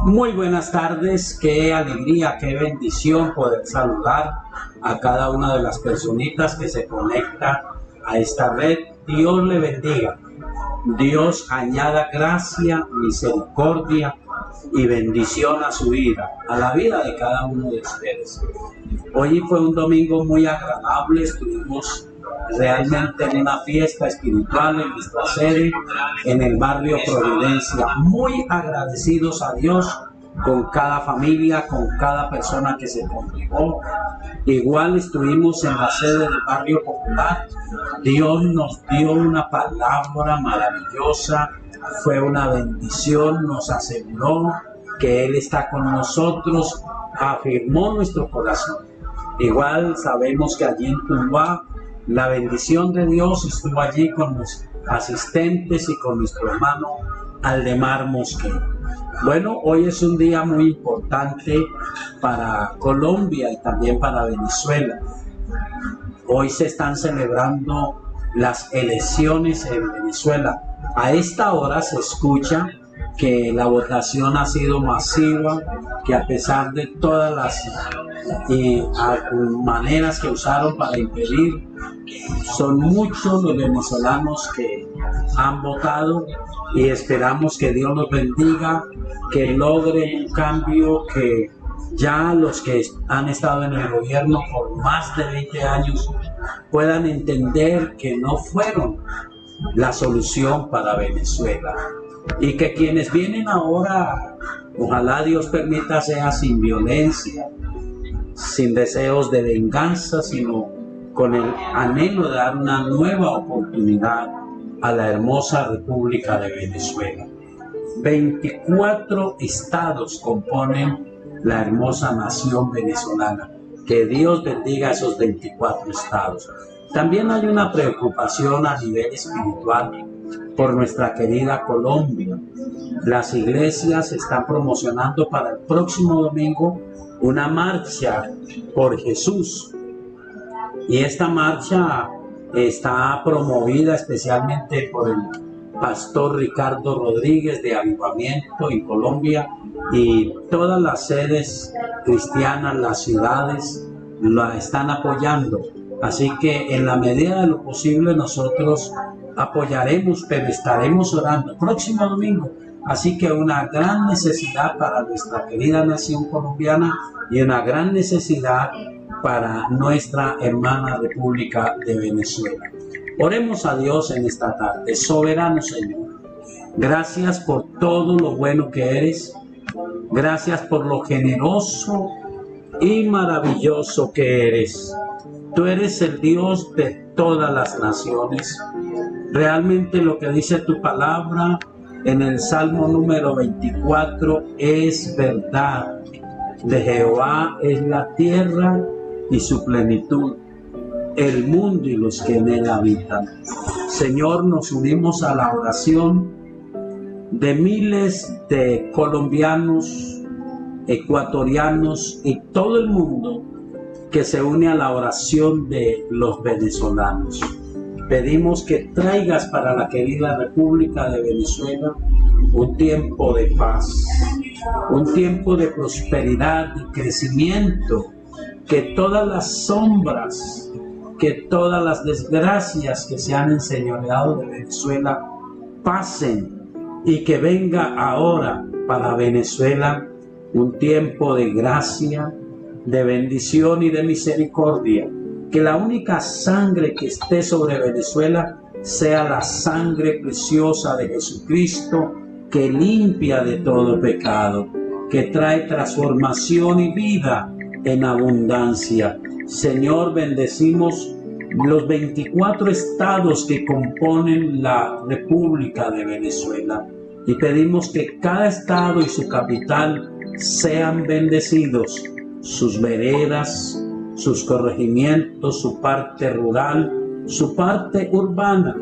Muy buenas tardes, qué alegría, qué bendición poder saludar a cada una de las personitas que se conecta a esta red. Dios le bendiga, Dios añada gracia, misericordia y bendición a su vida, a la vida de cada uno de ustedes. Hoy fue un domingo muy agradable, estuvimos realmente en una fiesta espiritual en nuestra sede en el barrio Providencia, muy agradecidos a Dios con cada familia, con cada persona que se congregó. Igual estuvimos en la sede del barrio popular. Dios nos dio una palabra maravillosa, fue una bendición, nos aseguró que Él está con nosotros, afirmó nuestro corazón. Igual sabemos que allí en Tuluá la bendición de Dios estuvo allí con los asistentes y con nuestro hermano Aldemar Mosquera. Bueno, hoy es un día muy importante para Colombia y también para Venezuela. Hoy se están celebrando las elecciones en Venezuela. A esta hora se escucha que la votación ha sido masiva, que a pesar de todas las maneras que usaron para impedir, son muchos los venezolanos que han votado y esperamos que Dios los bendiga, que logren un cambio, que ya los que han estado en el gobierno por más de 20 años puedan entender que no fueron la solución para Venezuela y que quienes vienen ahora, ojalá Dios permita, sea sin violencia, sin deseos de venganza, sino con el anhelo de dar una nueva oportunidad a la hermosa República de Venezuela. 24 estados componen la hermosa nación venezolana. Que Dios bendiga a esos 24 estados. También hay una preocupación a nivel espiritual por nuestra querida Colombia. Las iglesias están promocionando para el próximo domingo una marcha por Jesús. Y esta marcha está promovida especialmente por el pastor Ricardo Rodríguez de Avivamiento en Colombia, y todas las sedes cristianas, las ciudades, la están apoyando. Así que en la medida de lo posible nosotros apoyaremos, pero estaremos orando próximo domingo. Así que una gran necesidad para nuestra querida nación colombiana y una gran necesidad para nuestra hermana República de Venezuela. Oremos a Dios en esta tarde. Soberano Señor, gracias por todo lo bueno que eres. Gracias por lo generoso y maravilloso que eres. Tú eres el Dios de todas las naciones. Realmente lo que dice tu palabra en el Salmo número 24 es verdad. De Jehová es la tierra y su plenitud, el mundo y los que en él habitan. Señor, nos unimos a la oración de miles de colombianos, ecuatorianos y todo el mundo que se une a la oración de los venezolanos. Pedimos que traigas para la querida República de Venezuela un tiempo de paz, un tiempo de prosperidad y crecimiento, que todas las sombras, que todas las desgracias que se han enseñoreado de Venezuela pasen, y que venga ahora para Venezuela un tiempo de gracia, de bendición y de misericordia. Que la única sangre que esté sobre Venezuela sea la sangre preciosa de Jesucristo, que limpia de todo pecado, que trae transformación y vida en abundancia. Señor, bendecimos los 24 estados que componen la República de Venezuela y pedimos que cada estado y su capital sean bendecidos, sus veredas, sus corregimientos, su parte rural, su parte urbana.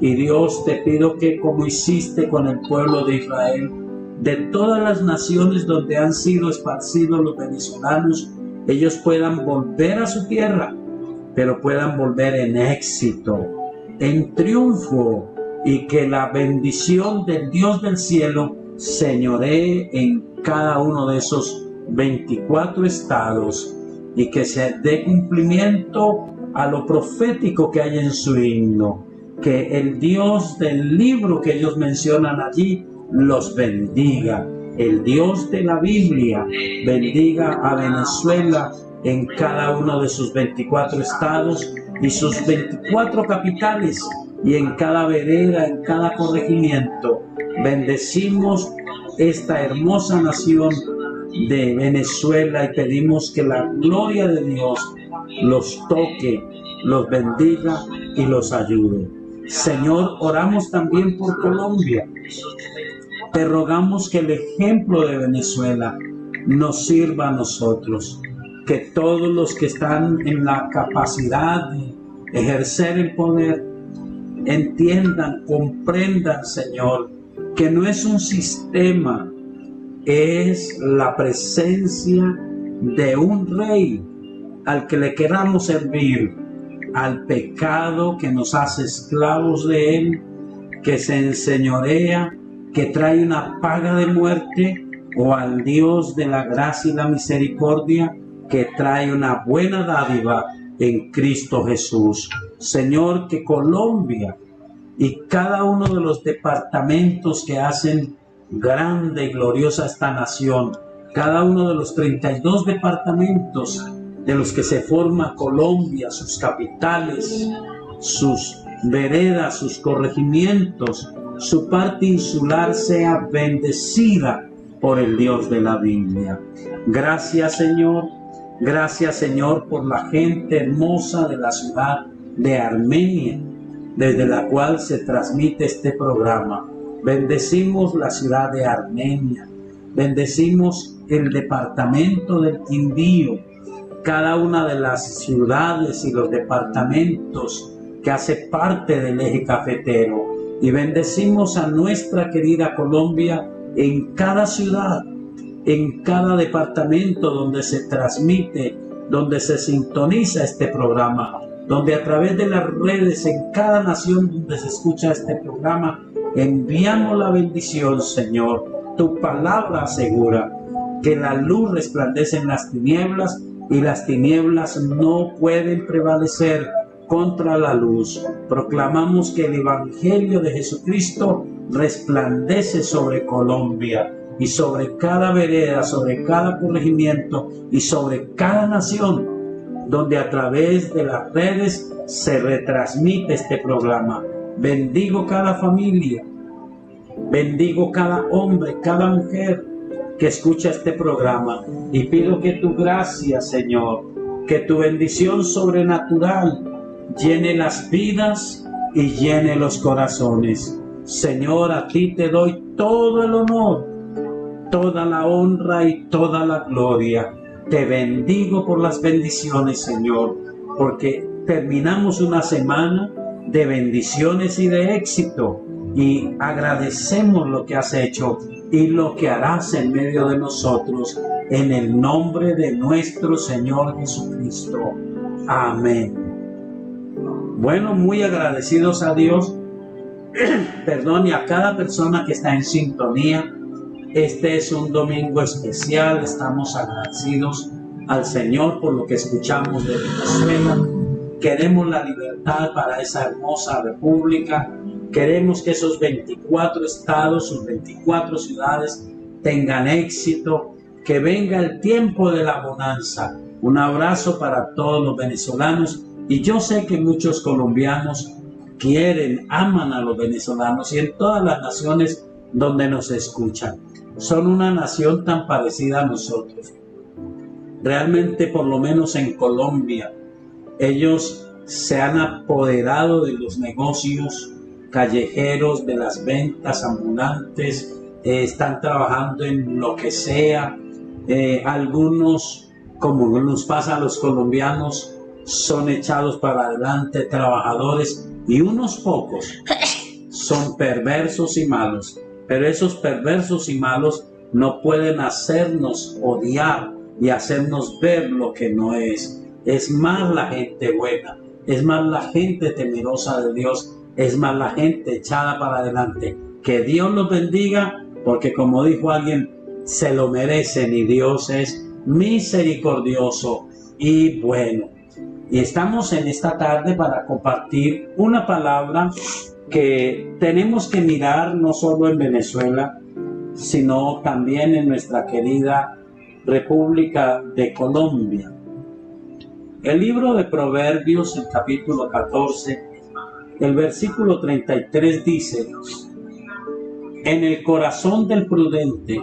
Y Dios, te pido que como hiciste con el pueblo de Israel, de todas las naciones donde han sido esparcidos los venezolanos, ellos puedan volver a su tierra, pero puedan volver en éxito, en triunfo, y que la bendición del Dios del cielo señoree en cada uno de esos 24 estados, y que se dé cumplimiento a lo profético que hay en su himno, que el Dios del libro que ellos mencionan allí los bendiga. El Dios de la Biblia bendiga a Venezuela en cada uno de sus 24 estados y sus 24 capitales, y en cada vereda, en cada corregimiento. Bendecimos esta hermosa nación de Venezuela y pedimos que la gloria de Dios los toque, los bendiga y los ayude. Señor, oramos también por Colombia. Te rogamos que el ejemplo de Venezuela nos sirva a nosotros, que todos los que están en la capacidad de ejercer el poder entiendan, comprendan, Señor, que no es un sistema, es la presencia de un rey al que le queramos servir, al pecado que nos hace esclavos de él, que se enseñorea, que trae una paga de muerte, o al Dios de la gracia y la misericordia, que trae una buena dádiva en Cristo Jesús. Señor, que Colombia y cada uno de los departamentos que hacen grande y gloriosa esta nación, cada uno de los 32 departamentos de los que se forma Colombia, sus capitales, sus veredas, sus corregimientos, su parte insular sea bendecida por el Dios de la Biblia. Gracias, Señor. Gracias, Señor, por la gente hermosa de la ciudad de Armenia, desde la cual se transmite este programa. Bendecimos la ciudad de Armenia, bendecimos el departamento del Quindío, cada una de las ciudades y los departamentos que hace parte del eje cafetero, y bendecimos a nuestra querida Colombia en cada ciudad, en cada departamento donde se transmite, donde se sintoniza este programa, donde a través de las redes, en cada nación donde se escucha este programa, enviamos la bendición, Señor. Tu palabra asegura que la luz resplandece en las tinieblas y las tinieblas no pueden prevalecer contra la luz. Proclamamos que el Evangelio de Jesucristo resplandece sobre Colombia y sobre cada vereda, sobre cada corregimiento y sobre cada nación donde a través de las redes se retransmite este programa. Bendigo cada familia, bendigo cada hombre, cada mujer que escucha este programa, y pido que tu gracia, Señor, que tu bendición sobrenatural llene las vidas y llene los corazones. Señor, a ti te doy todo el honor, toda la honra y toda la gloria. Te bendigo por las bendiciones, Señor, porque terminamos una semana de bendiciones y de éxito, y agradecemos lo que has hecho y lo que harás en medio de nosotros, en el nombre de nuestro Señor Jesucristo. Amén. Bueno, muy agradecidos a Dios, perdón, y a cada persona que está en sintonía. Este es un domingo especial, estamos agradecidos al Señor por lo que escuchamos de Venezuela. Queremos la libertad para esa hermosa república. Queremos que esos 24 estados, sus 24 ciudades tengan éxito, que venga el tiempo de la bonanza. Un abrazo para todos los venezolanos, y yo sé que muchos colombianos quieren, aman a los venezolanos, y en todas las naciones donde nos escuchan. Son una nación tan parecida a nosotros. Realmente, por lo menos en Colombia, ellos se han apoderado de los negocios callejeros, de las ventas ambulantes, están trabajando en lo que sea. Algunos, como nos pasa a los colombianos, son echados para adelante, trabajadores, y unos pocos son perversos y malos. Pero esos perversos y malos no pueden hacernos odiar y hacernos ver lo que no es. Es más la gente buena, es más la gente temerosa de Dios, es más la gente echada para adelante. Que Dios los bendiga, porque como dijo alguien, se lo merecen y Dios es misericordioso y bueno. Y estamos en esta tarde para compartir una palabra que tenemos que mirar no solo en Venezuela, sino también en nuestra querida República de Colombia. El libro de Proverbios, el capítulo 14, el versículo 33 dice: en el corazón del prudente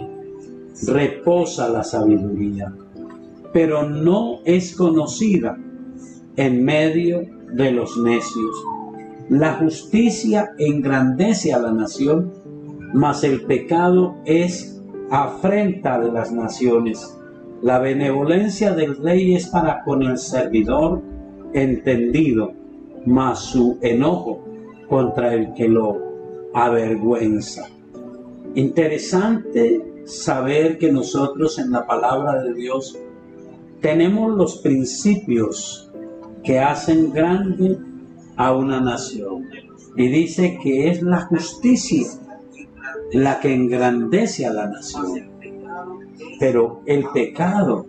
reposa la sabiduría, pero no es conocida en medio de los necios. La justicia engrandece a la nación, mas el pecado es afrenta de las naciones. La benevolencia del rey es para con el servidor entendido, mas su enojo contra el que lo avergüenza. Interesante saber que nosotros en la palabra de Dios tenemos los principios que hacen grande a una nación. Y dice que es la justicia la que engrandece a la nación. Pero el pecado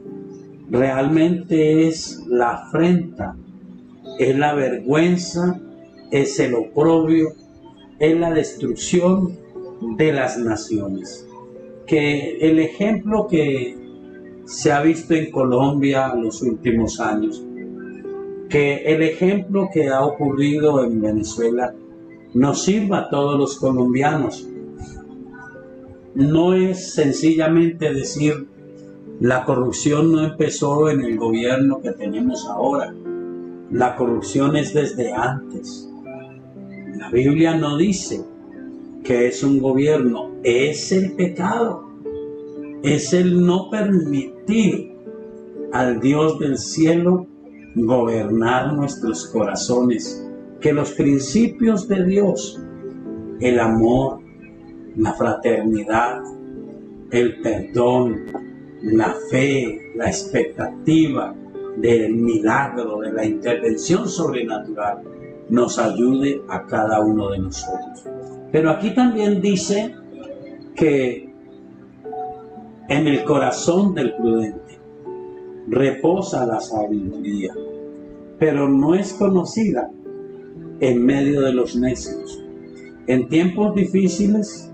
realmente es la afrenta, es la vergüenza, es el oprobio, es la destrucción de las naciones. Que el ejemplo que se ha visto en Colombia en los últimos años, que el ejemplo que ha ocurrido en Venezuela nos sirva a todos los colombianos. No es sencillamente decir la corrupción no empezó en el gobierno que tenemos ahora. La corrupción es desde antes. La Biblia no dice que es un gobierno, es el pecado, es el no permitir al Dios del cielo gobernar nuestros corazones, que los principios de Dios, el amor, la fraternidad, el perdón, la fe, la expectativa del milagro, de la intervención sobrenatural, nos ayude a cada uno de nosotros. Pero aquí también dice que en el corazón del prudente reposa la sabiduría, pero no es conocida en medio de los necios. En tiempos difíciles,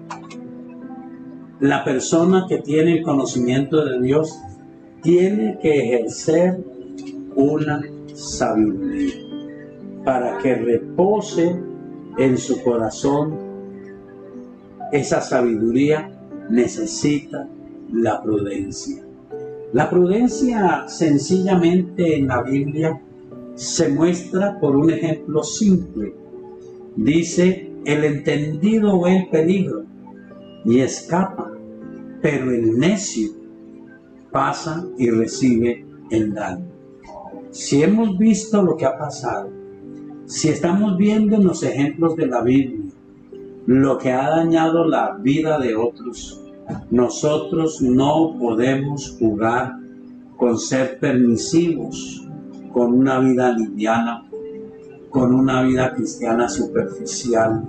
la persona que tiene el conocimiento de Dios tiene que ejercer una sabiduría para que repose en su corazón. Esa sabiduría necesita la prudencia. La prudencia sencillamente en la Biblia se muestra por un ejemplo simple. Dice: el entendido ve el peligro y escapa, pero el necio pasa y recibe el daño. Si hemos visto lo que ha pasado, si estamos viendo en los ejemplos de la Biblia lo que ha dañado la vida de otros, nosotros no podemos jugar con ser permisivos, con una vida liviana, con una vida cristiana superficial,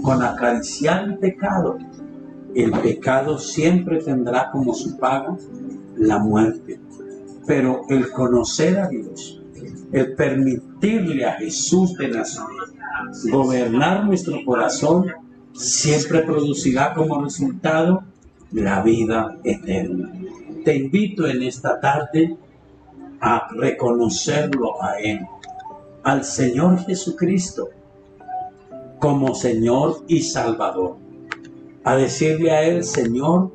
con acariciar el pecado. El pecado siempre tendrá como su paga la muerte. Pero el conocer a Dios, el permitirle a Jesús de Nazaret gobernar nuestro corazón, siempre producirá como resultado la vida eterna. Te invito en esta tarde a reconocerlo a Él, al Señor Jesucristo, como Señor y Salvador. A decirle a Él: Señor,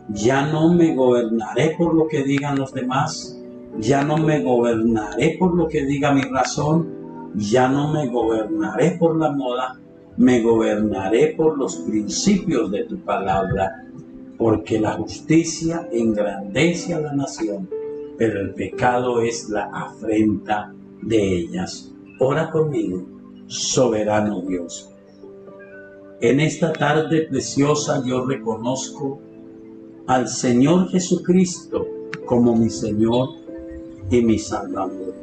ya no me gobernaré por lo que digan los demás, ya no me gobernaré por lo que diga mi razón, ya no me gobernaré por la moda, me gobernaré por los principios de tu palabra, porque la justicia engrandece a la nación, pero el pecado es la afrenta de ellas. Ora conmigo, soberano Dios. En esta tarde preciosa yo reconozco al Señor Jesucristo como mi Señor y mi Salvador.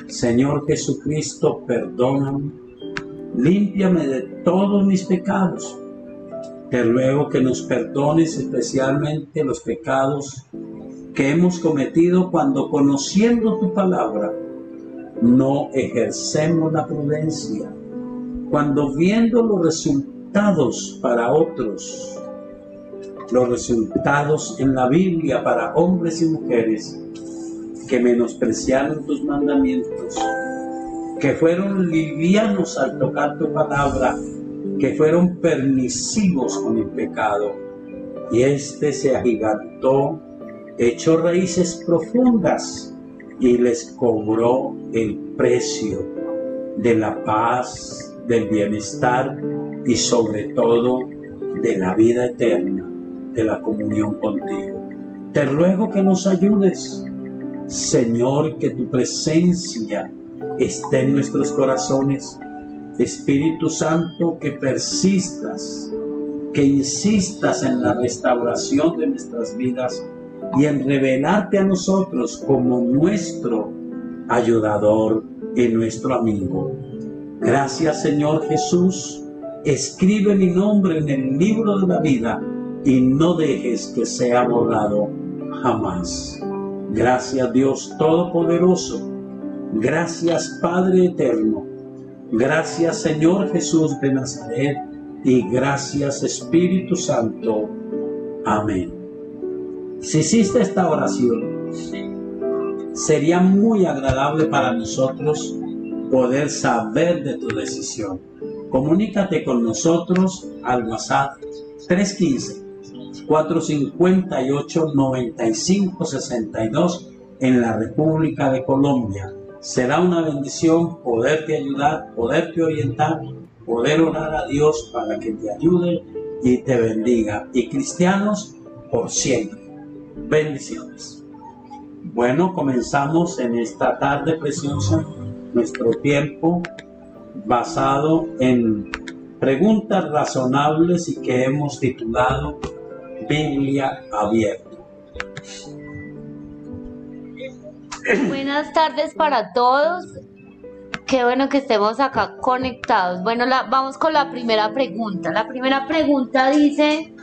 Señor Jesucristo, perdóname, límpiame de todos mis pecados. Te ruego que nos perdones especialmente los pecados que hemos cometido cuando, conociendo tu palabra, no ejercemos la prudencia, cuando viendo los resultados para otros, los resultados en la Biblia para hombres y mujeres que menospreciaron tus mandamientos, que fueron livianos al tocar tu palabra, que fueron permisivos con el pecado, y éste se agigantó, echó raíces profundas y les cobró el precio de la paz, del bienestar y sobre todo de la vida eterna, de la comunión contigo. Te ruego que nos ayudes, Señor, que tu presencia esté en nuestros corazones. Espíritu Santo, que persistas, que insistas en la restauración de nuestras vidas y en revelarte a nosotros como nuestro ayudador y nuestro amigo. Gracias, Señor Jesús. Escribe mi nombre en el libro de la vida y no dejes que sea borrado jamás. Gracias, Dios Todopoderoso. Gracias, Padre Eterno. Gracias, Señor Jesús de Nazaret, y gracias, Espíritu Santo. Amén. Si hiciste esta oración, sería muy agradable para nosotros poder saber de tu decisión. Comunícate con nosotros al WhatsApp 315-458-9562 en la República de Colombia. Será una bendición poderte ayudar, poderte orientar, poder orar a Dios para que te ayude y te bendiga. Y cristianos por siempre. Bendiciones. Bueno, comenzamos en esta tarde preciosa nuestro tiempo basado en preguntas razonables y que hemos titulado Biblia abierta. Buenas tardes para todos. Qué bueno que estemos acá conectados. Bueno, vamos con la primera pregunta. La primera pregunta dice,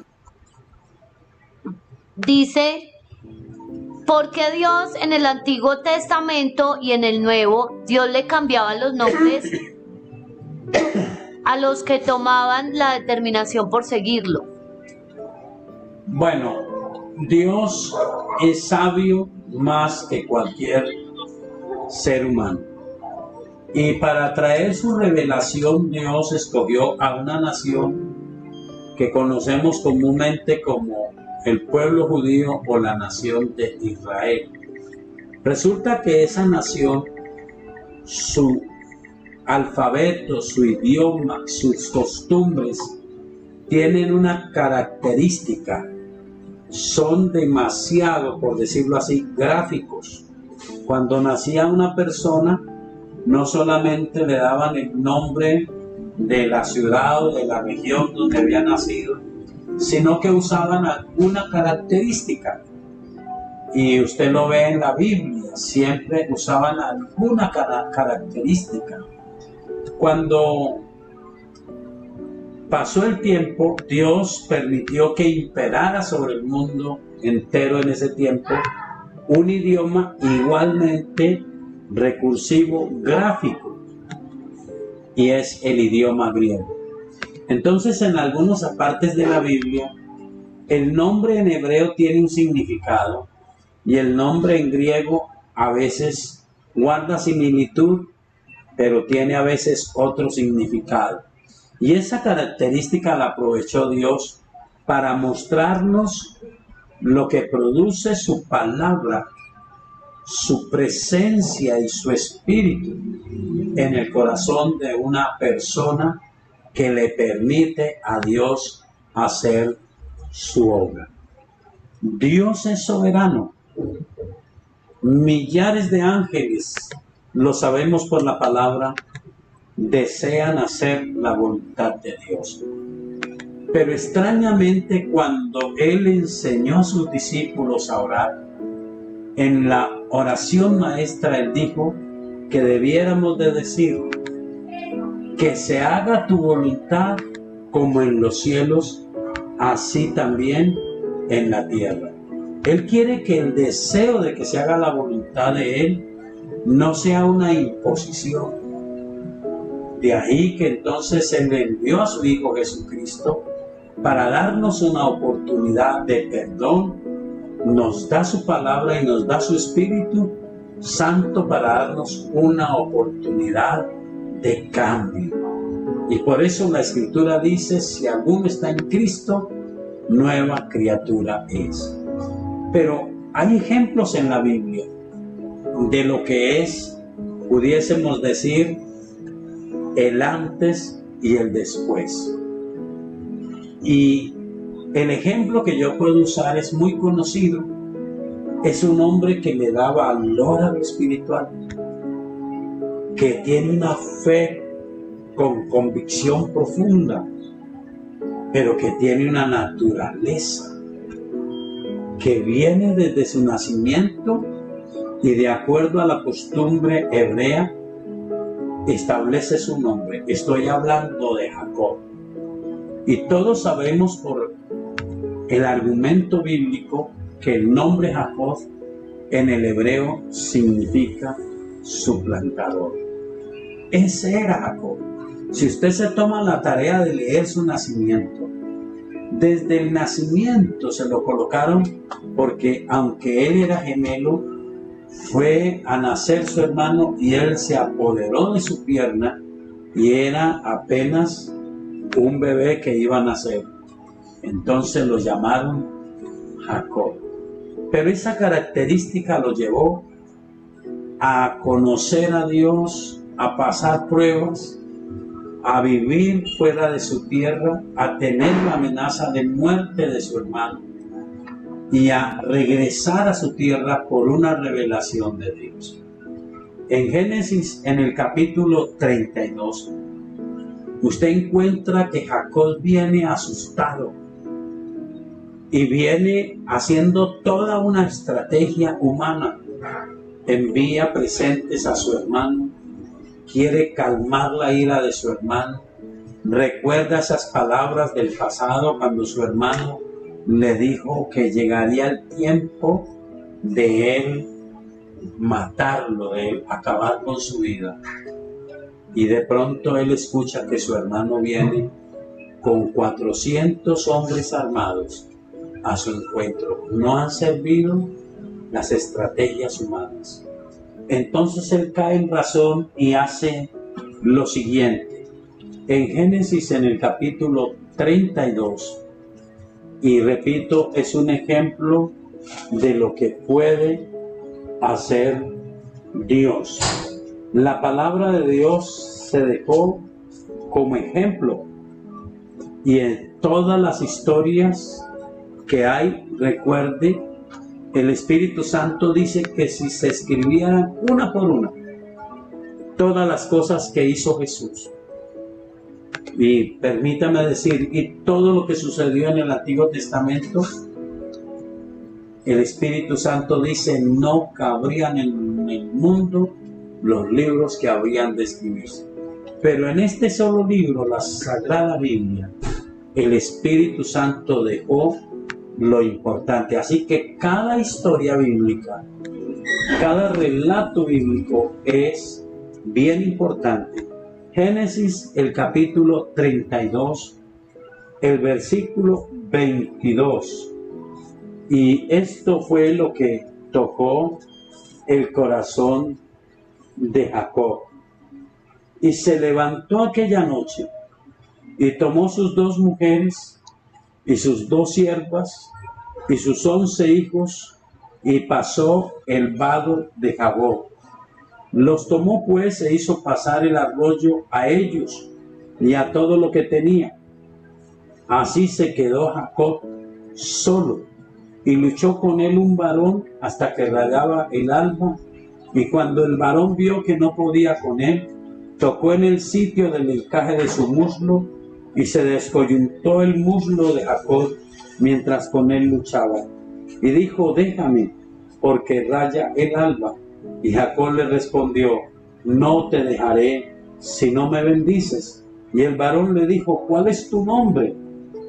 ¿por qué Dios en el Antiguo Testamento y en el Nuevo, Dios le cambiaba los nombres a los que tomaban la determinación por seguirlo? Bueno, Dios es sabio más que cualquier ser humano. Y para traer su revelación, Dios escogió a una nación que conocemos comúnmente como el pueblo judío o la nación de Israel. Resulta que esa nación, su alfabeto, su idioma, sus costumbres, tienen una característica. Son demasiado, por decirlo así, gráficos. Cuando nacía una persona, no solamente le daban el nombre de la ciudad o de la región donde había nacido, sino que usaban alguna característica. Y usted lo ve en la Biblia, siempre usaban alguna característica. Cuando pasó el tiempo, Dios permitió que imperara sobre el mundo entero en ese tiempo un idioma igualmente recursivo, gráfico, y es el idioma griego. Entonces, en algunas partes de la Biblia, el nombre en hebreo tiene un significado y el nombre en griego a veces guarda similitud, pero tiene a veces otro significado. Y esa característica la aprovechó Dios para mostrarnos lo que produce su palabra, su presencia y su espíritu en el corazón de una persona que le permite a Dios hacer su obra. Dios es soberano. Millares de ángeles, lo sabemos por la palabra, desean hacer la voluntad de Dios. Pero extrañamente, cuando Él enseñó a sus discípulos a orar, en la oración maestra Él dijo que debiéramos de decir: que se haga tu voluntad como en los cielos, así también en la tierra. Él quiere que el deseo de que se haga la voluntad de Él no sea una imposición. De ahí que entonces Él envió a su Hijo Jesucristo para darnos una oportunidad de perdón, nos da su palabra y nos da su Espíritu Santo para darnos una oportunidad de cambio. Y por eso la Escritura dice: si alguno está en Cristo, nueva criatura es. Pero hay ejemplos en la Biblia de lo que es, pudiésemos decir, el antes y el después. Y el ejemplo que yo puedo usar es muy conocido. Es un hombre que le da valor a lo espiritual, que tiene una fe con convicción profunda, pero que tiene una naturaleza que viene desde su nacimiento y, de acuerdo a la costumbre hebrea, establece su nombre. Estoy hablando de Jacob. Y todos sabemos por el argumento bíblico que el nombre Jacob en el hebreo significa suplantador. Ese era Jacob. Si usted se toma la tarea de leer su nacimiento, desde el nacimiento se lo colocaron porque, aunque él era gemelo, fue a nacer su hermano y él se apoderó de su pierna y era apenas un bebé que iba a nacer. Entonces lo llamaron Jacob. Pero esa característica lo llevó a conocer a Dios, a pasar pruebas, a vivir fuera de su tierra, a tener la amenaza de muerte de su hermano y a regresar a su tierra por una revelación de Dios. En Génesis, en el capítulo 32, usted encuentra que Jacob viene asustado y viene haciendo toda una estrategia humana. Envía presentes a su hermano, quiere calmar la ira de su hermano, recuerda esas palabras del pasado cuando su hermano le dijo que llegaría el tiempo de él matarlo, de él acabar con su vida. Y de pronto él escucha que su hermano viene con 400 hombres armados a su encuentro. No han servido las estrategias humanas. Entonces él cae en razón y hace lo siguiente. En Génesis, en el capítulo 32, y repito, es un ejemplo de lo que puede hacer Dios. La palabra de Dios se dejó como ejemplo, y en todas las historias que hay, recuerde, el Espíritu Santo dice que si se escribieran una por una todas las cosas que hizo Jesús, y permítame decir, y todo lo que sucedió en el Antiguo Testamento, el Espíritu Santo dice, no cabrían en el mundo los libros que habrían de escribirse. Pero en este solo libro, la Sagrada Biblia, el Espíritu Santo dejó lo importante. Así que cada historia bíblica, cada relato bíblico es bien importante. Génesis, el capítulo 32, el versículo 22. Y esto fue lo que tocó el corazón de Jacob. Y se levantó aquella noche y tomó sus 2 mujeres y sus 2 siervas y sus 11 hijos y pasó el vado de Jaboc. Los tomó pues e hizo pasar el arroyo a ellos y a todo lo que tenía. Así se quedó Jacob solo y luchó con él un varón hasta que rayaba el alba, y cuando el varón vio que no podía con él, tocó en el sitio del encaje de su muslo y se descoyuntó el muslo de Jacob mientras con él luchaba. Y dijo: déjame, porque raya el alba. Y Jacob le respondió: no te dejaré si no me bendices. Y el varón le dijo: ¿cuál es tu nombre?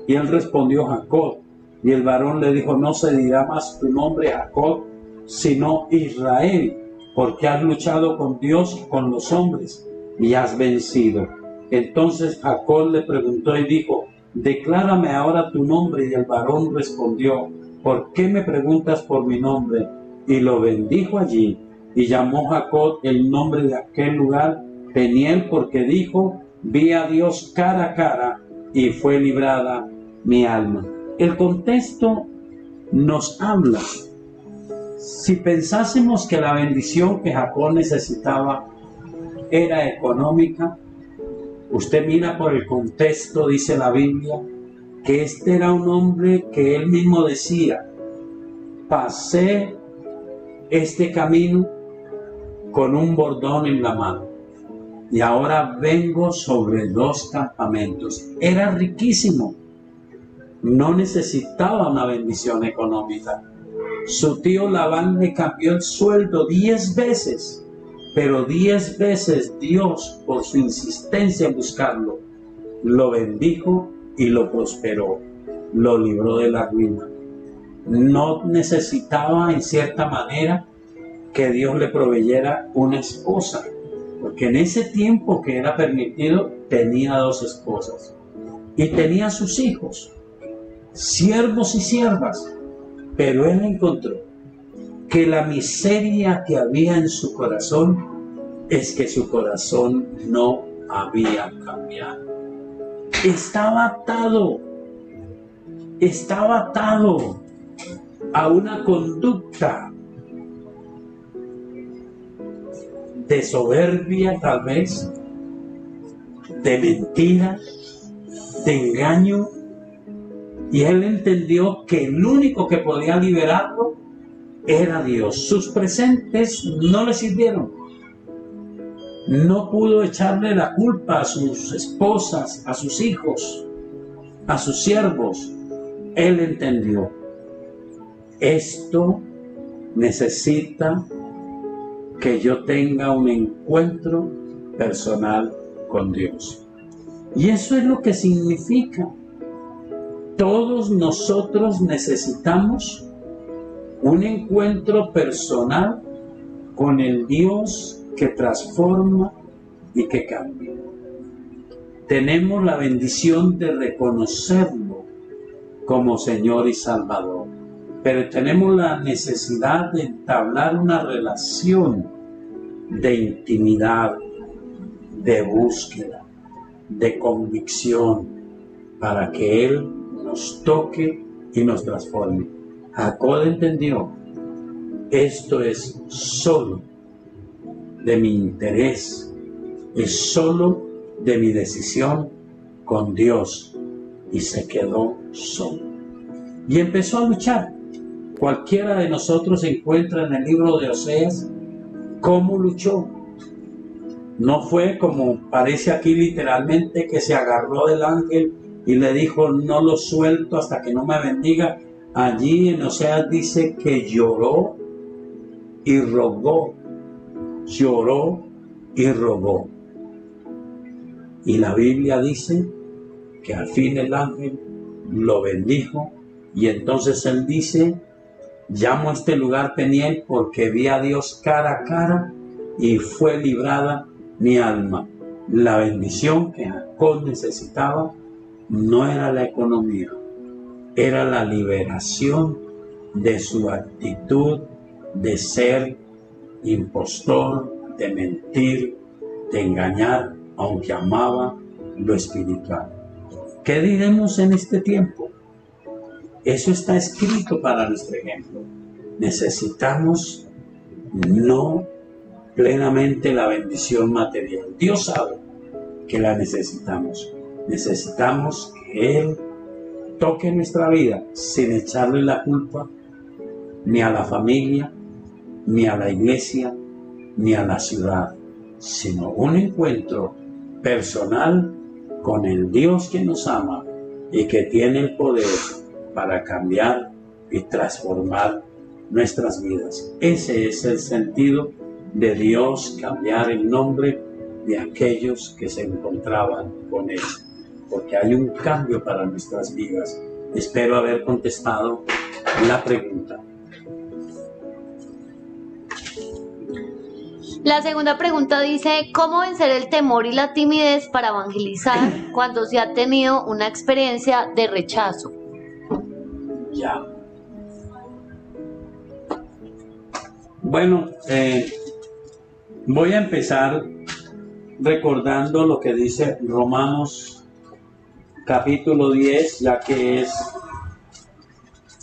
Y él respondió: Jacob. Y el varón le dijo: no se dirá más tu nombre Jacob, sino Israel, porque has luchado con Dios y con los hombres y has vencido. Entonces Jacob le preguntó y dijo: declárame ahora tu nombre. Y el varón respondió: ¿por qué me preguntas por mi nombre? Y lo bendijo allí. Y llamó Jacob el nombre de aquel lugar Peniel, porque dijo: vi a Dios cara a cara y fue librada mi alma. El contexto nos habla. Si pensásemos que la bendición que Jacob necesitaba era económica, usted mira por el contexto, dice la Biblia, que este era un hombre que él mismo decía: pasé este camino con un bordón en la mano y ahora vengo sobre 2 campamentos. Era riquísimo, no necesitaba una bendición económica. Su tío Labán le cambió el sueldo 10 veces, pero 10 veces Dios, por su insistencia en buscarlo, lo bendijo y lo prosperó, lo libró de la ruina. No necesitaba, en cierta manera, que Dios le proveyera una esposa, porque en ese tiempo que era permitido tenía 2 esposas y tenía sus hijos, siervos y siervas. Pero él encontró que la miseria que había en su corazón es que su corazón no había cambiado. Estaba atado a una conducta de soberbia, tal vez, de mentira, de engaño. Y él entendió que el único que podía liberarlo era Dios. Sus presentes no le sirvieron. No pudo echarle la culpa a sus esposas, a sus hijos, a sus siervos. Él entendió: esto necesita que yo tenga un encuentro personal con Dios. Y eso es lo que significa. Todos nosotros necesitamos un encuentro personal con el Dios que transforma y que cambia. Tenemos la bendición de reconocerlo como Señor y Salvador, pero tenemos la necesidad de entablar una relación de intimidad, de búsqueda, de convicción, para que Él nos toque y nos transforme. Jacob entendió: esto es solo de mi interés, es solo de mi decisión con Dios, y se quedó solo. Y empezó a luchar. Cualquiera de nosotros encuentra en el libro de Oseas cómo luchó. No fue como parece aquí literalmente, que se agarró del ángel y le dijo: no lo suelto hasta que no me bendiga. Allí en Oseas dice que lloró y rogó. Lloró y rogó. Y la Biblia dice que al fin el ángel lo bendijo. Y entonces él dice: llamo a este lugar Peniel porque vi a Dios cara a cara y fue librada mi alma. La bendición que Jacob necesitaba no era la economía, era la liberación de su actitud de ser impostor, de mentir, de engañar, aunque amaba lo espiritual. ¿Qué diremos en este tiempo? Eso está escrito para nuestro ejemplo. Necesitamos no plenamente la bendición material. Dios sabe que la necesitamos. Necesitamos que Él toque nuestra vida sin echarle la culpa ni a la familia, ni a la iglesia, ni a la ciudad, sino un encuentro personal con el Dios que nos ama y que tiene el poder para cambiar y transformar nuestras vidas. Ese es el sentido de Dios cambiar el nombre de aquellos que se encontraban con Él, porque hay un cambio para nuestras vidas. Espero haber contestado la pregunta. La segunda pregunta dice, ¿cómo vencer el temor y la timidez para evangelizar cuando se ha tenido una experiencia de rechazo? Ya. Bueno, voy a empezar recordando lo que dice Romanos capítulo 10, ya que es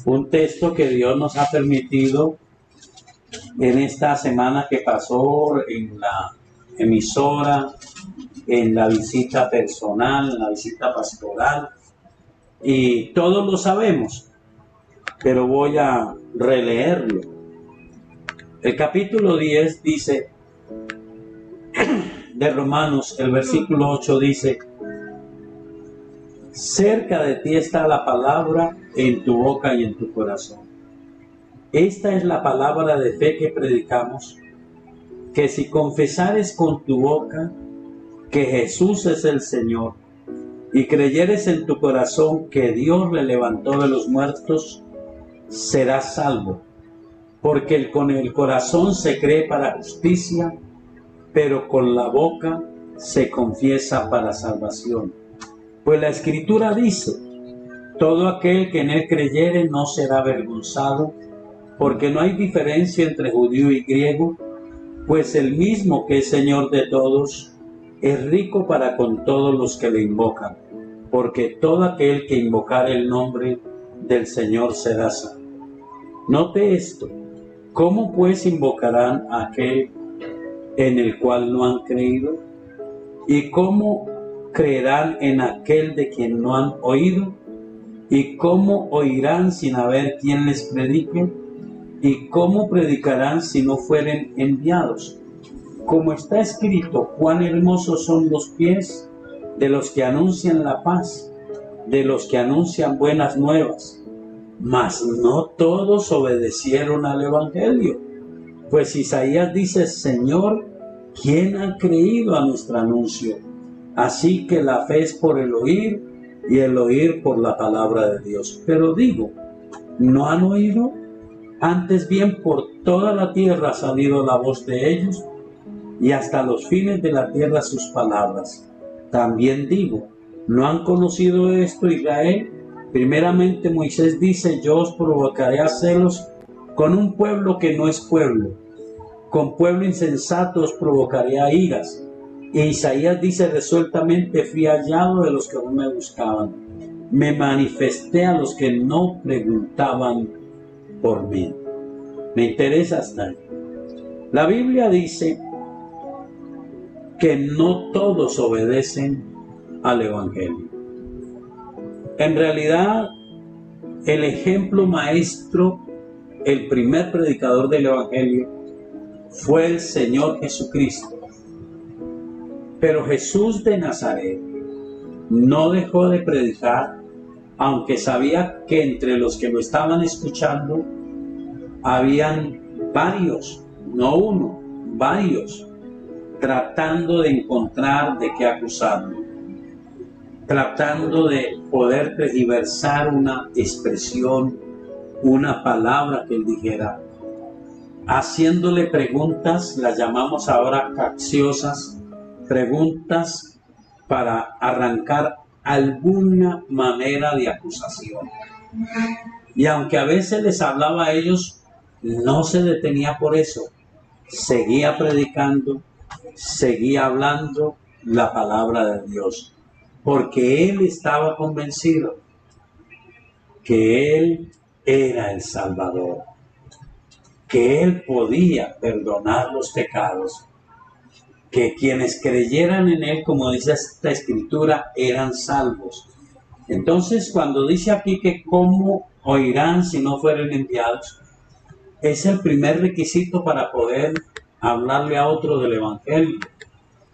un texto que Dios nos ha permitido en esta semana que pasó, en la emisora, en la visita personal, en la visita pastoral, y todos lo sabemos, pero voy a releerlo. El capítulo 10 dice, de Romanos, el versículo 8 dice, cerca de ti está la palabra en tu boca y en tu corazón. Esta es la palabra de fe que predicamos, que si confesares con tu boca que Jesús es el Señor y creyeres en tu corazón que Dios le levantó de los muertos, serás salvo. Porque con el corazón se cree para justicia, pero con la boca se confiesa para salvación. Pues la Escritura dice, todo aquel que en él creyere no será avergonzado, porque no hay diferencia entre judío y griego, pues el mismo que es Señor de todos, es rico para con todos los que le invocan, porque todo aquel que invocare el nombre del Señor será salvo. Note esto, ¿cómo pues invocarán a aquel en el cual no han creído? ¿Y cómo creerán en aquel de quien no han oído? ¿Y cómo oirán sin haber quien les predique? ¿Y cómo predicarán si no fueren enviados? Como está escrito, cuán hermosos son los pies de los que anuncian la paz, de los que anuncian buenas nuevas. Mas no todos obedecieron al Evangelio. Pues Isaías dice, Señor, ¿quién ha creído a nuestro anuncio? Así que la fe es por el oír y el oír por la palabra de Dios. Pero digo, ¿no han oído? Antes bien por toda la tierra ha salido la voz de ellos y hasta los fines de la tierra sus palabras. También digo, ¿no han conocido esto Israel? Primeramente Moisés dice, yo os provocaré a celos con un pueblo que no es pueblo. Con pueblo insensato os provocaré a iras. E Isaías dice resueltamente, fui hallado de los que no me buscaban. Me manifesté a los que no preguntaban por mí. Me interesa hasta ahí. La Biblia dice que no todos obedecen al Evangelio. En realidad, el ejemplo maestro, el primer predicador del Evangelio, fue el Señor Jesucristo. Pero Jesús de Nazaret no dejó de predicar, aunque sabía que entre los que lo estaban escuchando habían varios, no uno, varios, tratando de encontrar de qué acusarlo, tratando de poder tergiversar una expresión, una palabra que él dijera, haciéndole preguntas, las llamamos ahora capciosas, preguntas para arrancar alguna manera de acusación. Y aunque a veces les hablaba a ellos, no se detenía por eso, seguía predicando, seguía hablando la palabra de Dios, porque él estaba convencido que él era el Salvador, que él podía perdonar los pecados, que quienes creyeran en él, como dice esta escritura, eran salvos. Entonces, cuando dice aquí que cómo oirán si no fueren enviados, es el primer requisito para poder hablarle a otro del Evangelio.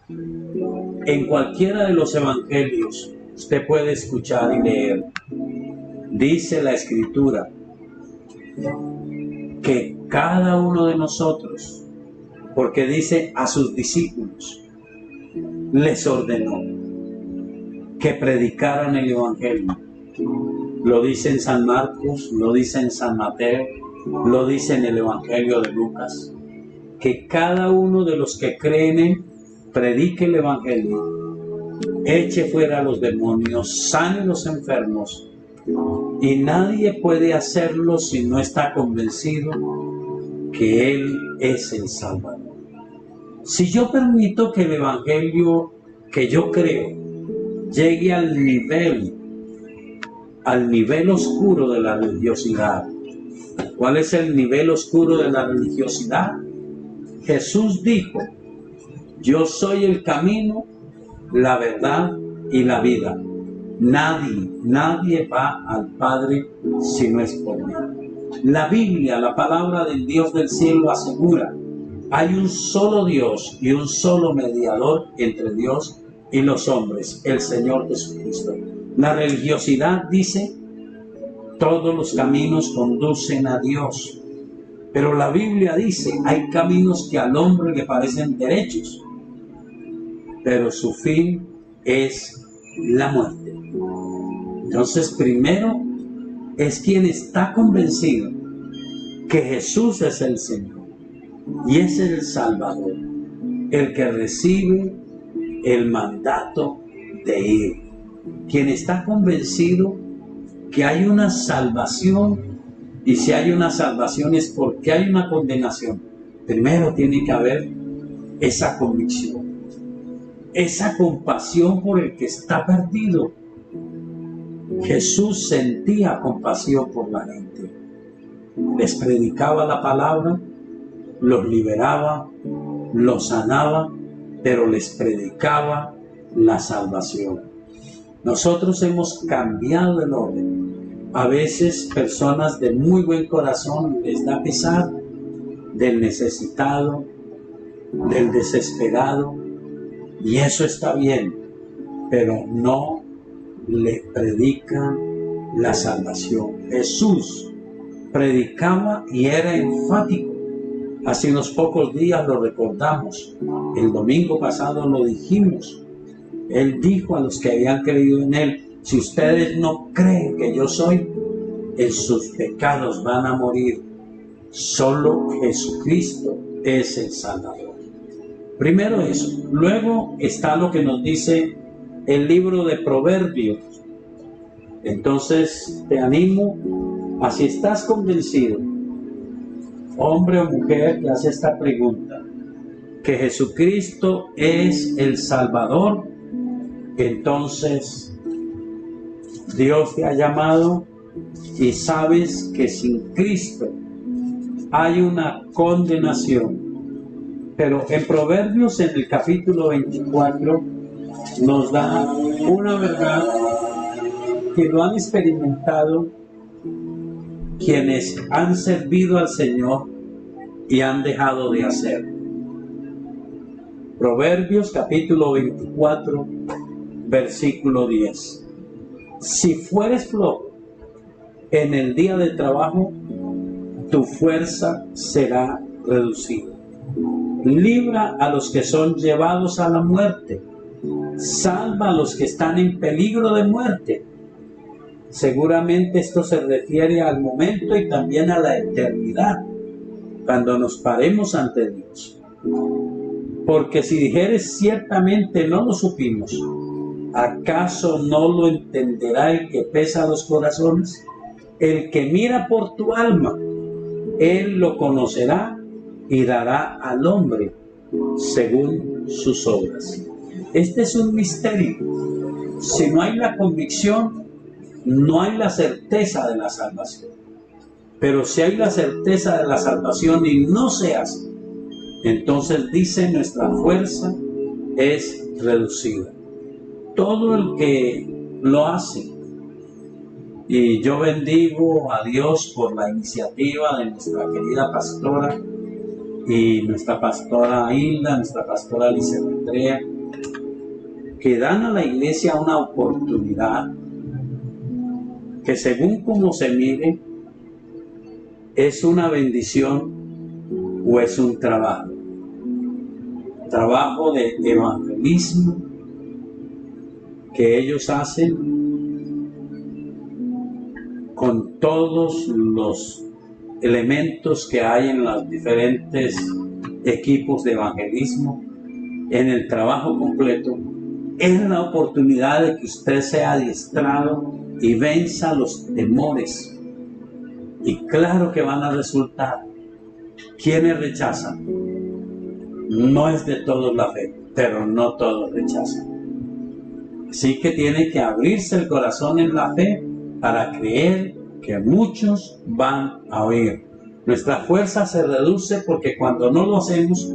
En cualquiera de los evangelios usted puede escuchar y leer. Dice la Escritura que cada uno de nosotros, porque dice a sus discípulos, les ordenó que predicaran el evangelio. Lo dice en San Marcos, lo dice en San Mateo, lo dice en el evangelio de Lucas, que cada uno de los que creen en predique el evangelio, eche fuera a los demonios, sane a los enfermos, y nadie puede hacerlo si no está convencido que Él es el Salvador. Si yo permito que el evangelio que yo creo llegue al nivel oscuro de la religiosidad. ¿Cuál es el nivel oscuro de la religiosidad? Jesús dijo: yo soy el camino, la verdad y la vida. Nadie va al Padre si no es por mí. La Biblia, la palabra del Dios del cielo, asegura: hay un solo Dios y un solo mediador entre Dios y los hombres, el Señor Jesucristo. La religiosidad dice: todos los caminos conducen a Dios. Pero la Biblia dice: hay caminos que al hombre le parecen derechos, pero su fin es la muerte. Entonces, primero es quien está convencido que Jesús es el Señor y es el Salvador, el que recibe el mandato de ir. Quien está convencido que hay una salvación, y si hay una salvación es porque hay una condenación. Primero tiene que haber esa convicción, esa compasión por el que está perdido. Jesús sentía compasión por la gente. Les predicaba la palabra, los liberaba, los sanaba, pero les predicaba la salvación. Nosotros hemos cambiado el orden. A veces personas de muy buen corazón les da pesar del necesitado, del desesperado, y eso está bien, pero no le predican la salvación. Jesús predicaba y era enfático. Hace unos pocos días lo recordamos, el domingo pasado lo dijimos. Él dijo a los que habían creído en Él: si ustedes no creen que yo soy, en sus pecados van a morir. Solo Jesucristo es el Salvador. Primero eso. Luego está lo que nos dice el libro de Proverbios. Entonces te animo a, si estás convencido, hombre o mujer que hace esta pregunta, que Jesucristo es el Salvador, entonces Dios te ha llamado y sabes que sin Cristo hay una condenación. Pero en Proverbios, en el capítulo 24, nos da una verdad que lo han experimentado quienes han servido al Señor y han dejado de hacer. Proverbios capítulo 24, versículo 10. Si fueres flojo en el día de trabajo, tu fuerza será reducida. Libra a los que son llevados a la muerte. Salva a los que están en peligro de muerte. Seguramente esto se refiere al momento y también a la eternidad, cuando nos paremos ante Dios. Porque si dijeres ciertamente no lo supimos, ¿acaso no lo entenderá el que pesa los corazones? El que mira por tu alma, él lo conocerá y dará al hombre según sus obras. Este es un misterio. Si no hay la convicción, no hay la certeza de la salvación. Pero si hay la certeza de la salvación y no se hace, entonces dice: nuestra fuerza es reducida. Todo el que lo hace, y yo bendigo a Dios por la iniciativa de nuestra querida pastora y nuestra pastora Hilda, nuestra pastora Alicia Andrea, que dan a la iglesia una oportunidad que, según como se mire, es una bendición o es un trabajo. Trabajo de evangelismo que ellos hacen con todos los elementos que hay en los diferentes equipos de evangelismo, en el trabajo completo, es la oportunidad de que usted sea adiestrado y venza los temores. Y claro que van a resultar. ¿Quiénes rechazan? No es de todos la fe, pero no todos rechazan. Así que tiene que abrirse el corazón en la fe para creer que muchos van a oír. Nuestra fuerza se reduce porque cuando no lo hacemos,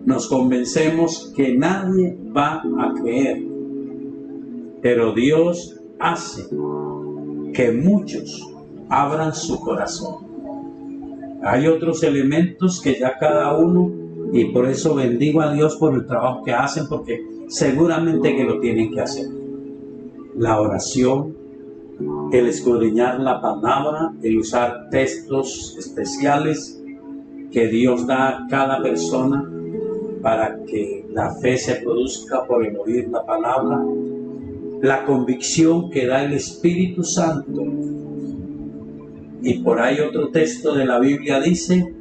nos convencemos que nadie va a creer. Pero Dios hace que muchos abran su corazón. Hay otros elementos que ya cada uno, y por eso bendigo a Dios por el trabajo que hacen, porque seguramente que lo tienen que hacer. La oración, el escudriñar la palabra, el usar textos especiales que Dios da a cada persona para que la fe se produzca por el oír la palabra, la convicción que da el Espíritu Santo. Y por ahí otro texto de la Biblia dice: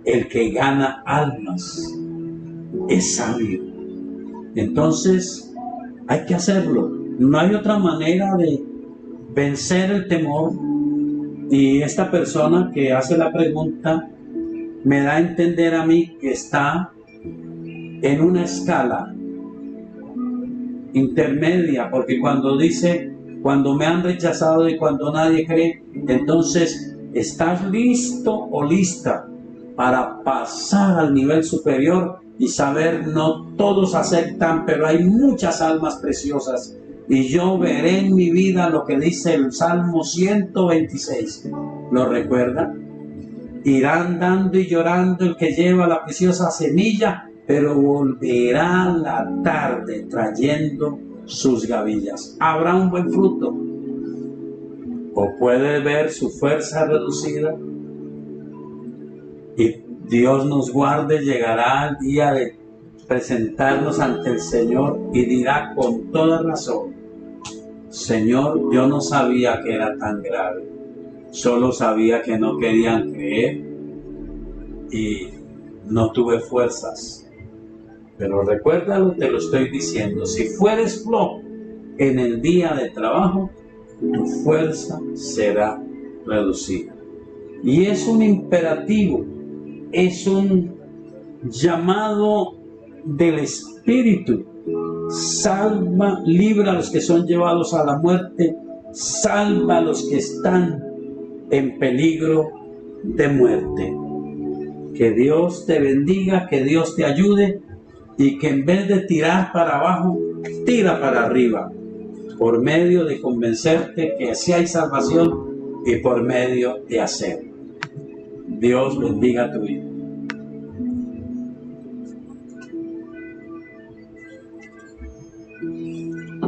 el que gana almas es sabio. Entonces hay que hacerlo. No hay otra manera de vencer el temor. Y esta persona que hace la pregunta me da a entender a mí que está en una escala intermedia, porque cuando dice, cuando me han rechazado y cuando nadie cree, entonces estás listo o lista para pasar al nivel superior y saber, no todos aceptan, pero hay muchas almas preciosas, y yo veré en mi vida lo que dice el Salmo 126. ¿Lo recuerda? Irán dando y llorando el que lleva la preciosa semilla, pero volverá la tarde trayendo sus gavillas. Habrá un buen fruto. O puede ver su fuerza reducida, y Dios nos guarde, llegará el día de presentarnos ante el Señor y dirá con toda razón: Señor, yo no sabía que era tan grave, solo sabía que no querían creer y no tuve fuerzas. Pero recuérdalo, te lo estoy diciendo, si fueres flojo en el día de trabajo, tu fuerza será reducida. Y es un imperativo, es un llamado del Espíritu. Salva, libra a los que son llevados a la muerte, salva a los que están en peligro de muerte. Que Dios te bendiga, que Dios te ayude, y que en vez de tirar para abajo, tira para arriba, por medio de convencerte que así hay salvación y por medio de hacer. Dios bendiga tu vida.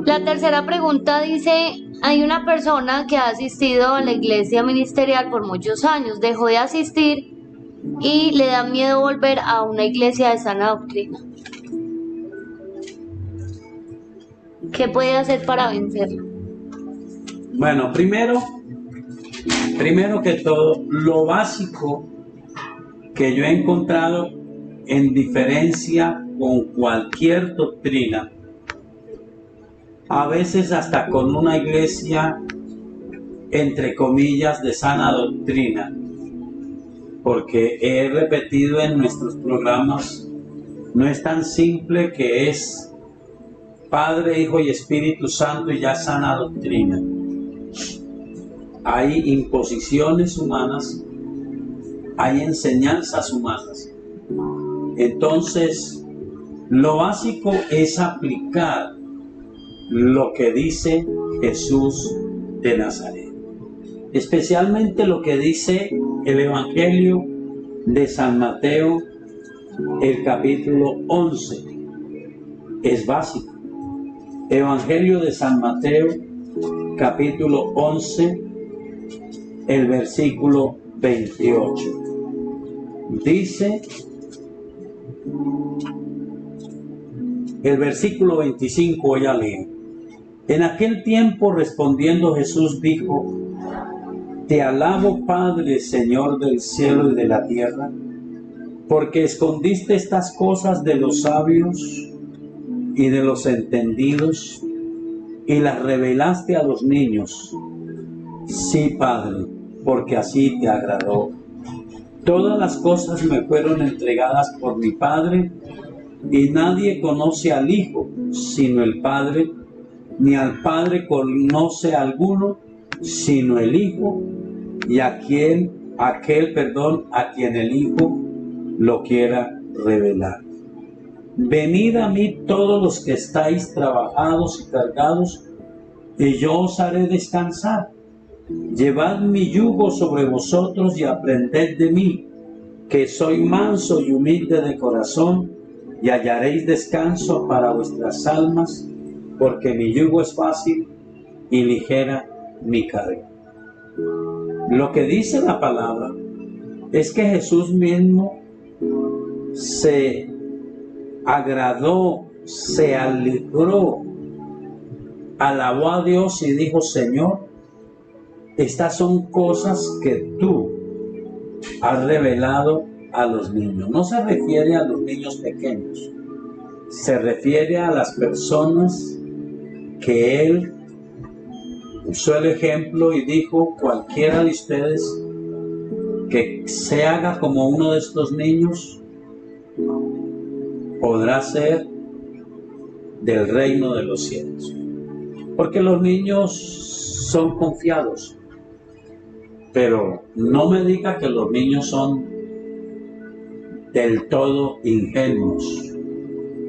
La tercera pregunta dice: hay una persona que ha asistido a la iglesia ministerial por muchos años, dejó de asistir y le da miedo volver a una iglesia de sana doctrina. ¿Qué puede hacer para vencerlo? Bueno, primero que todo, lo básico que yo he encontrado en diferencia con cualquier doctrina, a veces hasta con una iglesia entre comillas de sana doctrina, porque he repetido en nuestros programas, no es tan simple que es Padre, Hijo y Espíritu Santo y ya sana doctrina. Hay imposiciones humanas, hay enseñanzas humanas. Entonces, lo básico es aplicar lo que dice Jesús de Nazaret, especialmente lo que dice el Evangelio de San Mateo, el capítulo 11. Es básico. Evangelio de San Mateo, capítulo 11, el versículo 28. Dice, el versículo 25 voy a leer. En aquel tiempo respondiendo Jesús dijo: Te alabo, Padre, Señor del cielo y de la tierra, porque escondiste estas cosas de los sabios y de los entendidos y las revelaste a los niños. Sí, Padre, porque así te agradó. Todas las cosas me fueron entregadas por mi Padre, y nadie conoce al Hijo sino el Padre, ni al Padre conoce a alguno sino el Hijo, y a quien el Hijo lo quiera revelar. Venid a mí todos los que estáis trabajados y cargados, y yo os haré descansar. Llevad mi yugo sobre vosotros y aprended de mí, que soy manso y humilde de corazón, y hallaréis descanso para vuestras almas, porque mi yugo es fácil y ligera mi carga. Lo que dice la palabra es que Jesús mismo se agradó, se alegró, alabó a Dios y dijo: Señor, estas son cosas que tú has revelado a los niños. No se refiere a los niños pequeños, se refiere a las personas que Él usó el ejemplo y dijo: cualquiera de ustedes que se haga como uno de estos niños podrá ser del reino de los cielos. Porque los niños son confiados, pero no me diga que los niños son del todo ingenuos.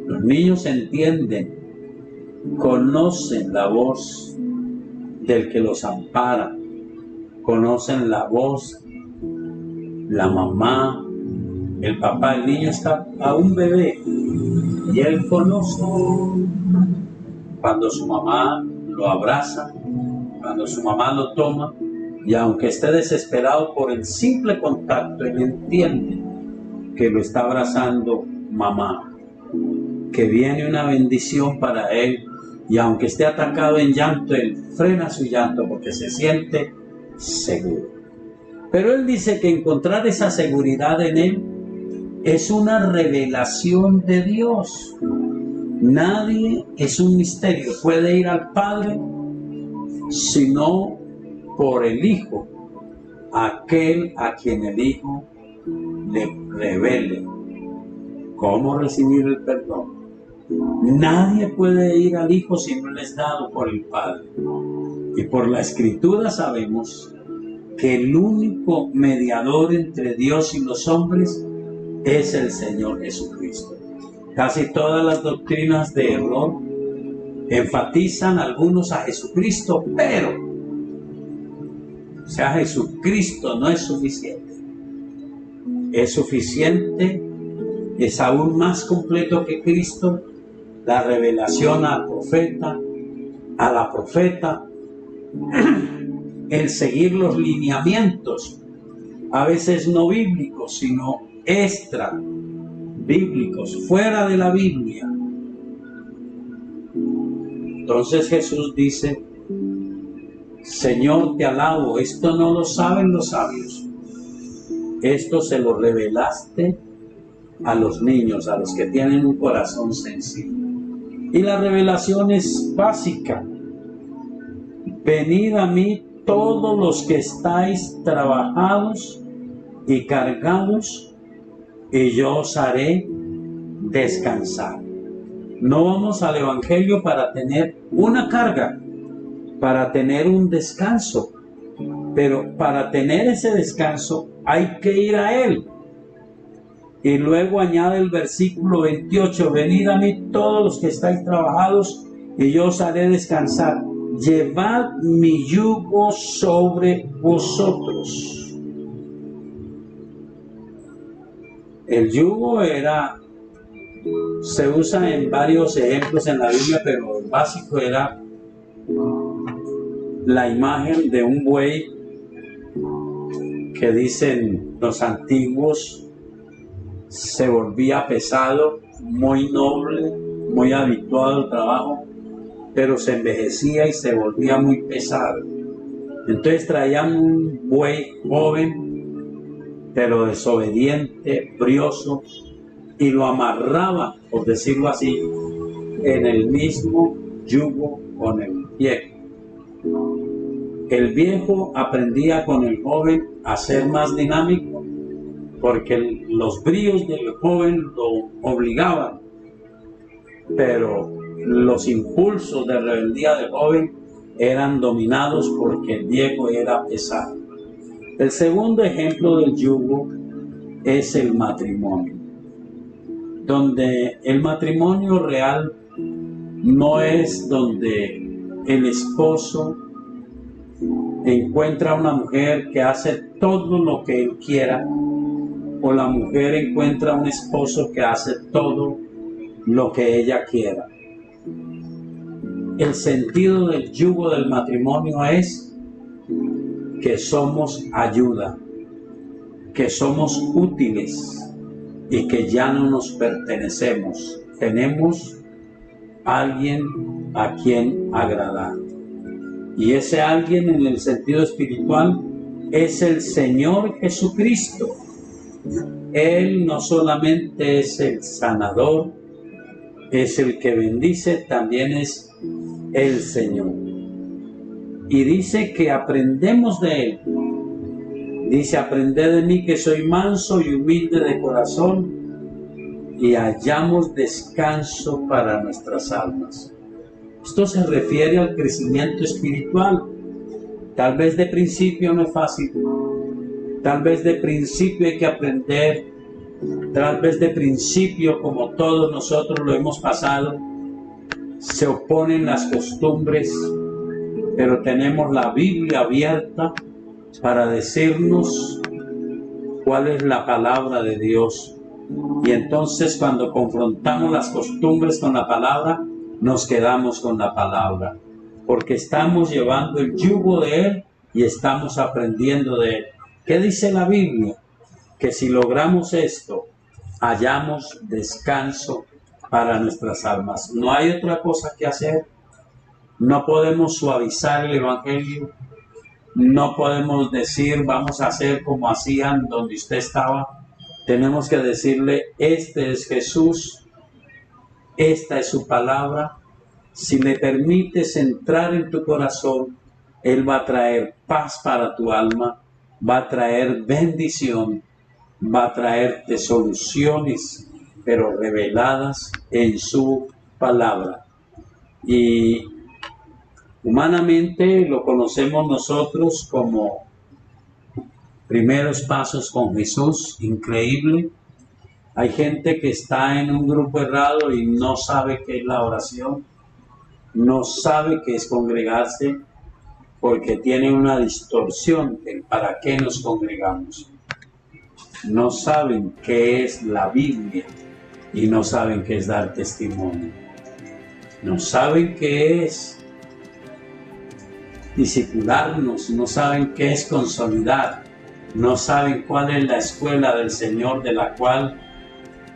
Los niños entienden, conocen la voz del que los ampara, conocen la voz, la mamá, el papá. El niño está aún bebé y él conoce cuando su mamá lo abraza, cuando su mamá lo toma, y aunque esté desesperado por el simple contacto, él entiende que lo está abrazando mamá, que viene una bendición para él, y aunque esté atacado en llanto, él frena su llanto porque se siente seguro. Pero él dice que encontrar esa seguridad en él es una revelación de Dios. Nadie, es un misterio, puede ir al Padre sino por el Hijo, aquel a quien el Hijo le revele cómo recibir el perdón. Nadie puede ir al Hijo si no le es dado por el Padre. Y por la Escritura sabemos que el único mediador entre Dios y los hombres es el Señor Jesucristo. Casi todas las doctrinas de error enfatizan algunos a Jesucristo, pero Jesucristo no es suficiente. Es suficiente, es aún más completo que Cristo, la revelación al profeta, a la profeta, el seguir los lineamientos, a veces no bíblicos, sino extra bíblicos, fuera de la Biblia. Entonces Jesús dice: Señor, te alabo, esto no lo saben los sabios, esto se lo revelaste a los niños, a los que tienen un corazón sensible. Y la revelación es básica: venid a mí todos los que estáis trabajados y cargados, y yo os haré descansar. No vamos al Evangelio para tener una carga, para tener un descanso, pero para tener ese descanso hay que ir a Él. Y luego añade el versículo 28, venid a mí todos los que estáis trabajados, y yo os haré descansar. Llevad mi yugo sobre vosotros. El yugo era Se usa en varios ejemplos en la Biblia, pero el básico era la imagen de un buey que dicen los antiguos se volvía pesado, muy noble, muy habituado al trabajo, pero se envejecía y se volvía muy pesado. Entonces traían un buey joven, pero desobediente, brioso, y lo amarraba, por decirlo así, en el mismo yugo con el viejo. El viejo aprendía con el joven a ser más dinámico, porque los bríos del joven lo obligaban, pero los impulsos de rebeldía del joven eran dominados porque el viejo era pesado. El segundo ejemplo del yugo es el matrimonio, donde el matrimonio real no es donde el esposo encuentra una mujer que hace todo lo que él quiera, o la mujer encuentra un esposo que hace todo lo que ella quiera. El sentido del yugo del matrimonio es que somos ayuda, que somos útiles y que ya no nos pertenecemos. Tenemos alguien a quien agradar. Y ese alguien en el sentido espiritual es el Señor Jesucristo. Él no solamente es el sanador, es el que bendice, también es el Señor. Y dice que aprendemos de Él. Dice, aprended de mí que soy manso y humilde de corazón, y hallamos descanso para nuestras almas. Esto se refiere al crecimiento espiritual. Tal vez de principio no es fácil. Tal vez de principio hay que aprender. Tal vez de principio, como todos nosotros lo hemos pasado, se oponen las costumbres, pero tenemos la Biblia abierta para decirnos cuál es la palabra de Dios. Y entonces cuando confrontamos las costumbres con la palabra, nos quedamos con la palabra, porque estamos llevando el yugo de Él y estamos aprendiendo de Él. ¿Qué dice la Biblia? Que si logramos esto, hallamos descanso para nuestras almas. No hay otra cosa que hacer. No podemos suavizar el Evangelio. No podemos decir, vamos a hacer como hacían donde usted estaba. Tenemos que decirle, este es Jesús, esta es su palabra. Si le permites entrar en tu corazón, Él va a traer paz para tu alma, va a traer bendición, va a traerte soluciones, pero reveladas en su palabra. Y humanamente lo conocemos nosotros como primeros pasos con Jesús, increíble. Hay gente que está en un grupo errado y no sabe qué es la oración, no sabe qué es congregarse, porque tiene una distorsión en para qué nos congregamos. No saben qué es la Biblia y no saben qué es dar testimonio. No saben qué es discipularnos, no saben qué es consolidar, no saben cuál es la escuela del Señor, de la cual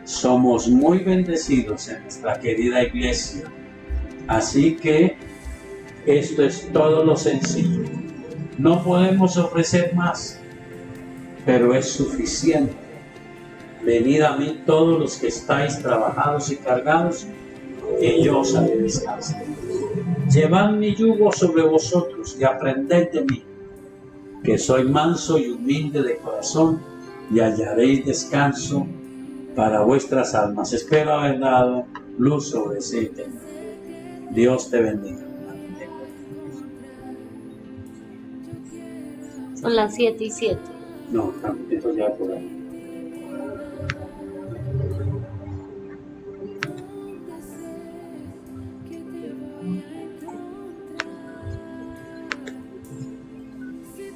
somos muy bendecidos en nuestra querida iglesia. Así que esto es todo lo sencillo. No podemos ofrecer más, pero es suficiente. Venid a mí todos los que estáis trabajados y cargados, que yo os haré descansar. Llevad mi yugo sobre vosotros y aprended de mí, que soy manso y humilde de corazón, y hallaréis descanso para vuestras almas. Espero haber dado luz sobre ese tema. Dios te bendiga. Son las 7:07. No, esto ya por ahí.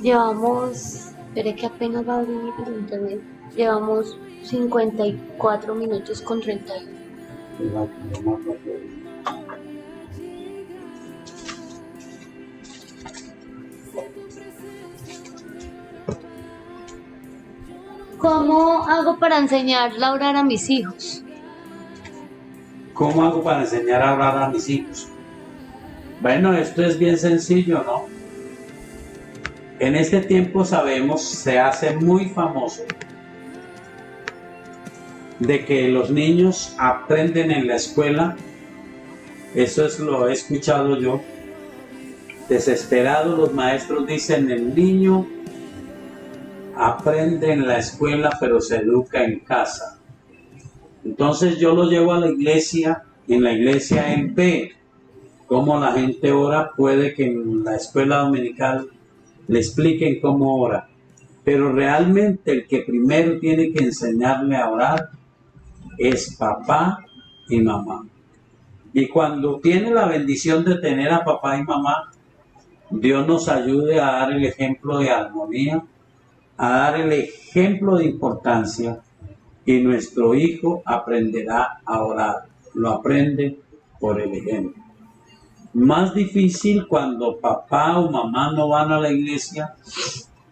Llevamos, espere que apenas va a abrir el internet. Llevamos 54 minutos con 31. ¿Cómo hago para enseñar a orar a mis hijos? ¿Cómo hago para enseñar a orar a mis hijos? Bueno, esto es bien sencillo, ¿no? En este tiempo sabemos, se hace muy famoso de que los niños aprenden en la escuela. Eso es lo he escuchado yo. Desesperados los maestros dicen, el niño aprende en la escuela pero se educa en casa. Entonces yo lo llevo a la iglesia, en la iglesia ve cómo la gente ora, puede que en la escuela dominical le expliquen cómo ora, pero realmente el que primero tiene que enseñarle a orar es papá y mamá. Y cuando tiene la bendición de tener a papá y mamá, Dios nos ayude a dar el ejemplo de armonía, a dar el ejemplo de importancia, y nuestro hijo aprenderá a orar. Lo aprende por el ejemplo. Más difícil cuando papá o mamá no van a la iglesia,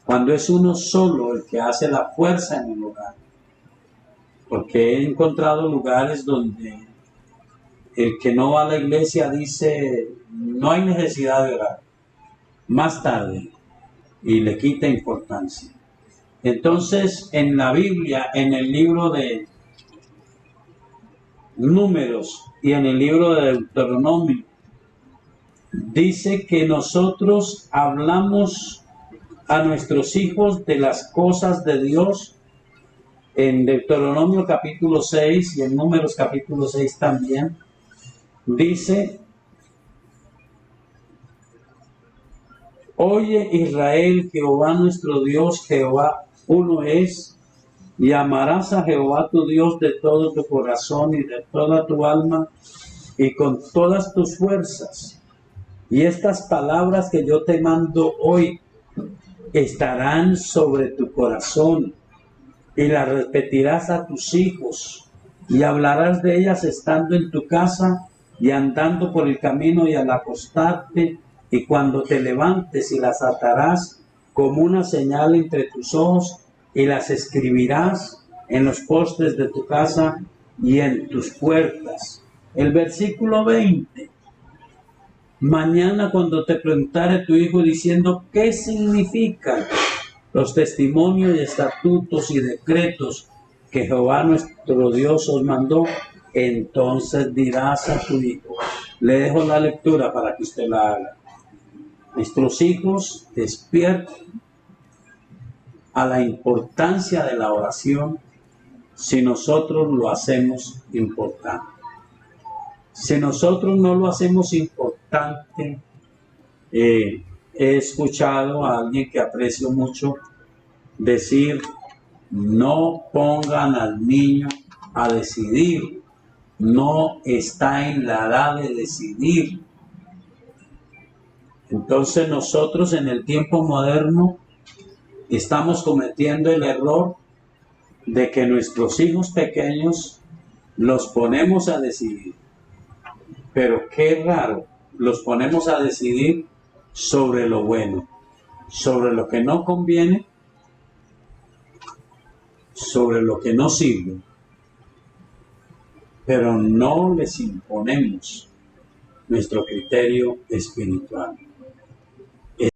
cuando es uno solo el que hace la fuerza en el hogar. Porque he encontrado lugares donde el que no va a la iglesia dice, no hay necesidad de orar, más tarde, y le quita importancia. Entonces, en la Biblia, en el libro de Números y en el libro de Deuteronomio, dice que nosotros hablamos a nuestros hijos de las cosas de Dios. En Deuteronomio capítulo 6 y en Números capítulo 6 también, dice, oye Israel, Jehová nuestro Dios, Jehová uno es, y amarás a Jehová tu Dios de todo tu corazón y de toda tu alma y con todas tus fuerzas. Y estas palabras que yo te mando hoy estarán sobre tu corazón y las repetirás a tus hijos y hablarás de ellas estando en tu casa y andando por el camino y al acostarte y cuando te levantes, y las atarás como una señal entre tus ojos y las escribirás en los postes de tu casa y en tus puertas. El versículo 20. Mañana cuando te preguntare tu hijo diciendo ¿qué significan los testimonios y estatutos y decretos que Jehová nuestro Dios os mandó? Entonces dirás a tu hijo. Le dejo la lectura para que usted la haga. Nuestros hijos despiertan a la importancia de la oración si nosotros lo hacemos importante. Si nosotros no lo hacemos importante, he escuchado a alguien que aprecio mucho decir, no pongan al niño a decidir, no está en la edad de decidir. Entonces nosotros en el tiempo moderno estamos cometiendo el error de que nuestros hijos pequeños los ponemos a decidir. Pero qué raro, los ponemos a decidir sobre lo bueno, sobre lo que no conviene, sobre lo que no sirve, pero no les imponemos nuestro criterio espiritual.